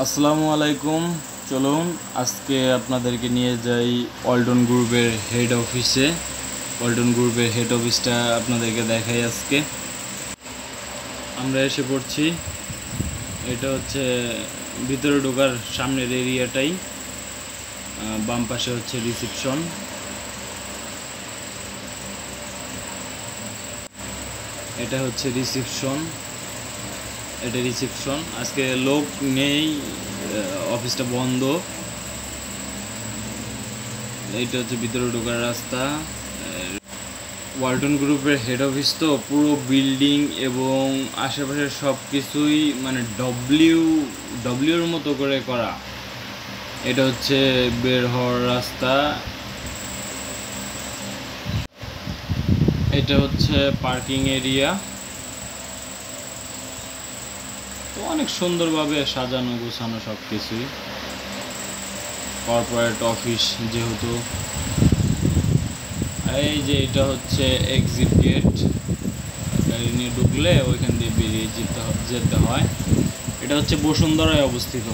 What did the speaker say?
আসসালামু আলাইকুম। চলুন আজকে আপনাদেরকে নিয়ে যাই ওয়ালটন গ্রুপের হেড অফিসে। ওয়ালটন গ্রুপের হেড অফিসটা আপনাদেরকে দেখাই। আজকে আমরা এসে পড়ছি। এটা হচ্ছে ভিতরে ঢোকার সামনের এরিয়াটাই, বাম পাশে হচ্ছে রিসেপশন। এটা হচ্ছে রিসেপশন। আজকে লোক নেই, অফিসটা বন্ধ। এইটা হচ্ছে ভিতরে ঢোকার রাস্তা। ওয়ালটন গ্রুপের হেড অফিস তো পুরো এবং আশেপাশের সব কিছুই মানে ডব্লিউর মতো করে করা। এটা হচ্ছে বের হওয়ার রাস্তা। এটা হচ্ছে পার্কিং এরিয়া। তো অনেক সুন্দরভাবে সাজানো গোছানো সব কিছুই, কর্পোরেট অফিস যেহেতু। এই যে এটা হচ্ছে এক্সিট গেট, গাড়ি নিয়ে ঢুকলে ওইখান দিয়ে বেরিয়ে যেতে হয়। এটা হচ্ছে বসুন্ধরায় অবস্থিত।